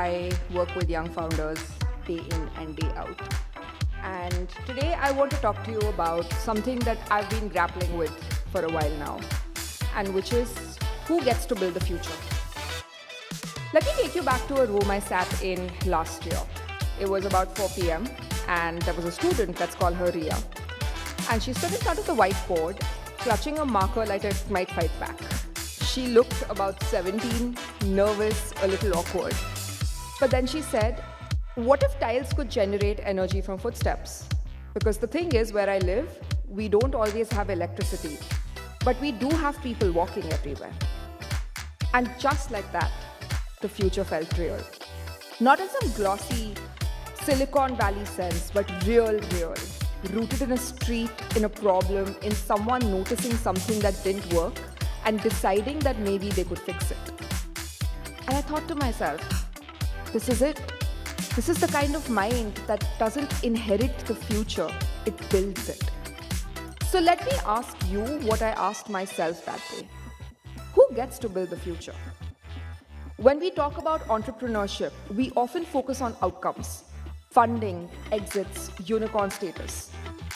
I work with young founders day in and day out. And today I want to talk to you about something that I've been grappling with for a while now, and which is who gets to build the future. Let me take you back to a room I sat in last year. It was about 4 p.m. and there was a student, let's call her Ria. And she stood in front of the whiteboard, clutching a marker like it might fight back. She looked about 17, nervous, a little awkward. But then she said, what if tiles could generate energy from footsteps? Because the thing is, where I live, we don't always have electricity, but we do have people walking everywhere. And just like that, the future felt real. Not in some glossy Silicon Valley sense, but real, rooted in a street, in a problem, in someone noticing something that didn't work and deciding that maybe they could fix it. And I thought to myself, this is it. This is the kind of mind that doesn't inherit the future, it builds it. So let me ask you what I asked myself that day. Who gets to build the future? When we talk about entrepreneurship, we often focus on outcomes, funding, exits, unicorn status.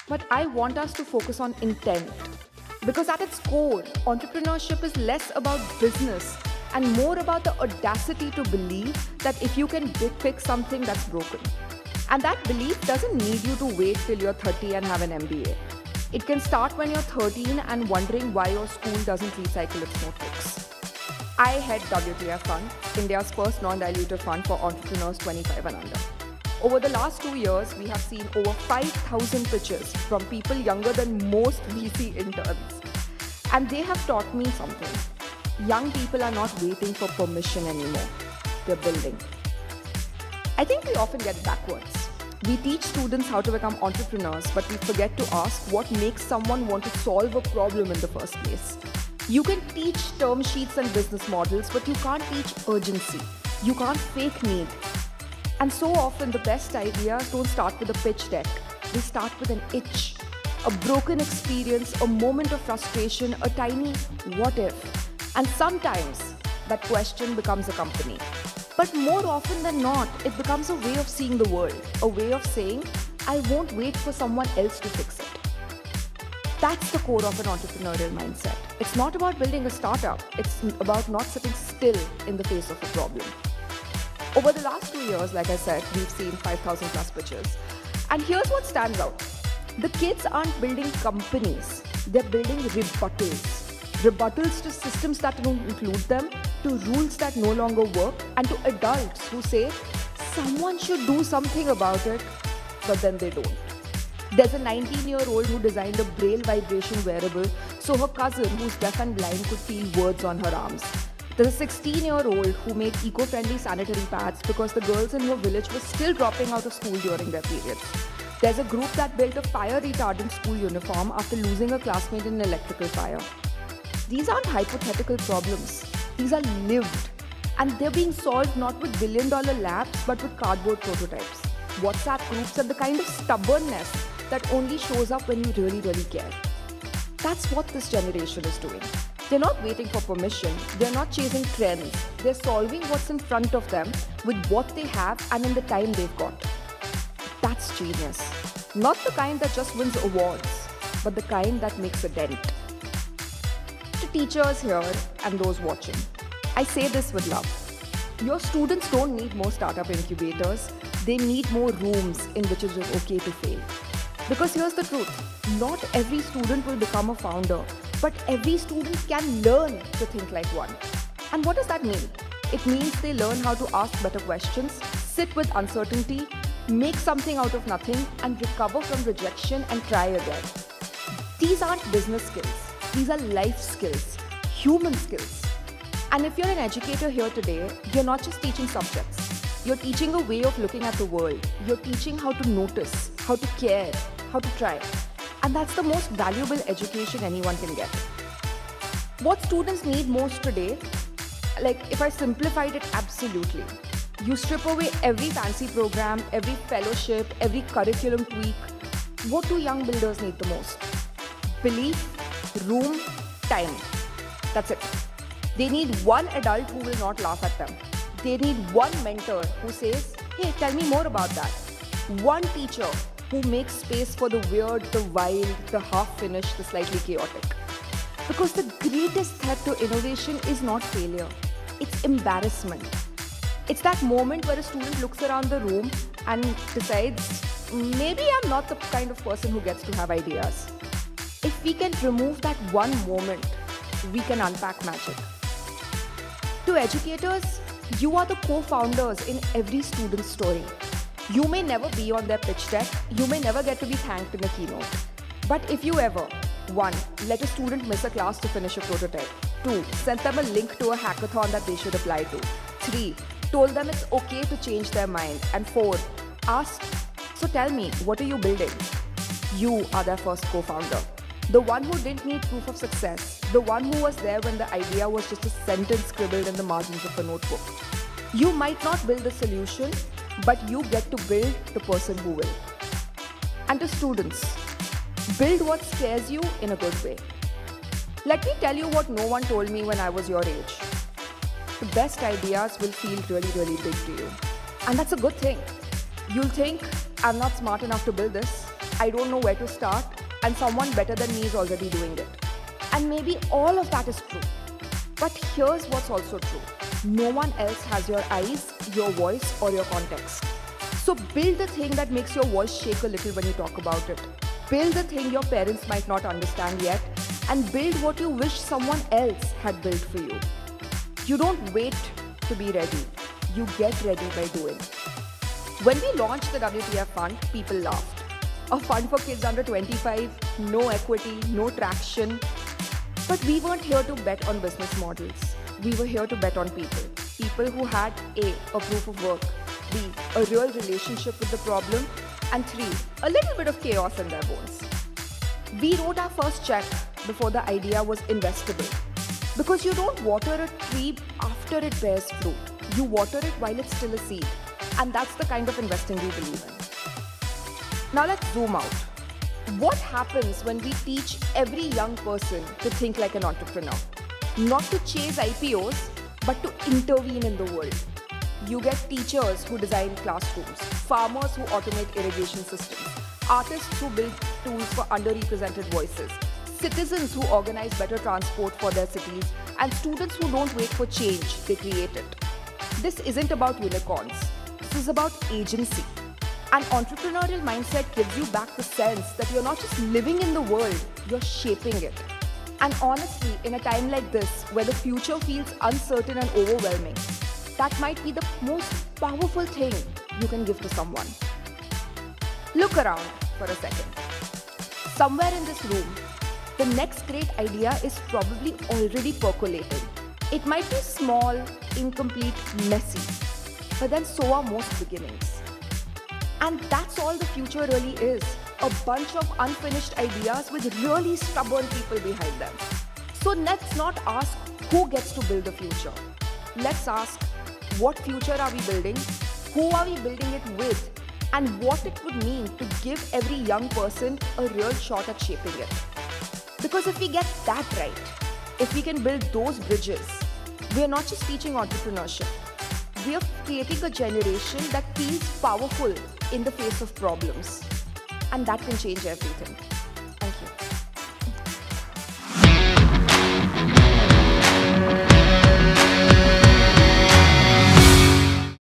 But I want us to focus on intent. Because at its core, entrepreneurship is less about business and more about the audacity to believe that if you can pick something that's broken. And that belief doesn't need you to wait till you're 30 and have an MBA. It can start when you're 13 and wondering why your school doesn't recycle its notebooks. I head WTF Fund, India's first non-dilutive fund for entrepreneurs 25 and under. Over the last 2 years, we have seen over 5,000 pitches from people younger than most VC interns. And they have taught me something. Young people are not waiting for permission anymore. They're building. I think we often get backwards. We teach students how to become entrepreneurs, but we forget to ask what makes someone want to solve a problem in the first place. You can teach term sheets and business models, but you can't teach urgency. You can't fake need. And so often the best ideas don't start with a pitch deck. They start with an itch, a broken experience, a moment of frustration, a tiny what if. And sometimes that question becomes a company. But more often than not, it becomes a way of seeing the world, a way of saying, I won't wait for someone else to fix it. That's the core of an entrepreneurial mindset. It's not about building a startup. It's about not sitting still in the face of a problem. Over the last 2 years, like I said, we've seen 5,000 plus pitches. And here's what stands out. The kids aren't building companies. They're building rebuttals. Rebuttals to systems that don't include them, to rules that no longer work, and to adults who say, someone should do something about it, but then they don't. There's a 19-year-old who designed a Braille vibration wearable so her cousin, who's deaf and blind, could feel words on her arms. There's a 16-year-old who made eco-friendly sanitary pads because the girls in her village were still dropping out of school during their periods. There's a group that built a fire-retardant school uniform after losing a classmate in an electrical fire. These aren't hypothetical problems. These are lived. And they're being solved not with billion-dollar labs, but with cardboard prototypes, WhatsApp groups, and the kind of stubbornness that only shows up when you really care. That's what this generation is doing. They're not waiting for permission. They're not chasing trends. They're solving what's in front of them with what they have and in the time they've got. That's genius. Not the kind that just wins awards, but the kind that makes a dent. To teachers here and those watching, I say this with love. Your students don't need more startup incubators. They need more rooms in which it is okay to fail. Because here's the truth. Not every student will become a founder, but every student can learn to think like one. And what does that mean? It means they learn how to ask better questions, sit with uncertainty, make something out of nothing, and recover from rejection and try again. These aren't business skills. These are life skills, human skills. And if you're an educator here today, you're not just teaching subjects. You're teaching a way of looking at the world. You're teaching how to notice, how to care, how to try. And that's the most valuable education anyone can get. What students need most today, like if I simplified it absolutely, you strip away every fancy program, every fellowship, every curriculum tweak. What do young builders need the most? Belief, room, time. That's it. They need one adult who will not laugh at them. They need one mentor who says, hey, tell me more about that. One teacher who makes space for the weird, the wild, the half-finished, the slightly chaotic. Because the greatest threat to innovation is not failure, it's embarrassment. It's that moment where a student looks around the room and decides, maybe I'm not the kind of person who gets to have ideas. If we can remove that one moment, we can unpack magic. To educators, you are the co-founders in every student's story. You may never be on their pitch deck, you may never get to be thanked in a keynote. But if you ever, 1. Let a student miss a class to finish a prototype. 2. Sent them a link to a hackathon that they should apply to. 3. Told them it's okay to change their mind. And 4. Asked, so tell me, what are you building? You are their first co-founder. The one who didn't need proof of success. The one who was there when the idea was just a sentence scribbled in the margins of a notebook. You might not build the solution, but you get to build the person who will. And to students, build what scares you in a good way. Let me tell you what no one told me when I was your age. The best ideas will feel really, really big to you. And that's a good thing. You'll think, I'm not smart enough to build this. I don't know where to start. And someone better than me is already doing it. And maybe all of that is true. But here's what's also true. No one else has your eyes, your voice, or your context. So build the thing that makes your voice shake a little when you talk about it. Build the thing your parents might not understand yet, and build what you wish someone else had built for you. You don't wait to be ready. You get ready by doing. When we launched the WTF Fund, people laughed. A fund for kids under 25, no equity, no traction. But we weren't here to bet on business models. We were here to bet on people. People who had A, a proof of work, B, a real relationship with the problem, and 3, a little bit of chaos in their bones. We wrote our first check before the idea was investable. Because you don't water a tree after it bears fruit. You water it while it's still a seed. And that's the kind of investing we believe in. Now let's zoom out. What happens when we teach every young person to think like an entrepreneur? Not to chase IPOs, but to intervene in the world. You get teachers who design classrooms, farmers who automate irrigation systems, artists who build tools for underrepresented voices, citizens who organize better transport for their cities, and students who don't wait for change, they create it. This isn't about unicorns. This is about agency. An entrepreneurial mindset gives you back the sense that you're not just living in the world, you're shaping it. And honestly, in a time like this, where the future feels uncertain and overwhelming, that might be the most powerful thing you can give to someone. Look around for a second. Somewhere in this room, the next great idea is probably already percolating. It might be small, incomplete, messy, but then so are most beginnings. And that's all the future really is. A bunch of unfinished ideas with really stubborn people behind them. So let's not ask who gets to build the future. Let's ask, what future are we building? Who are we building it with? And what it would mean to give every young person a real shot at shaping it. Because if we get that right, if we can build those bridges, we are not just teaching entrepreneurship. We are creating a generation that feels powerful in the face of problems. And that can change everything.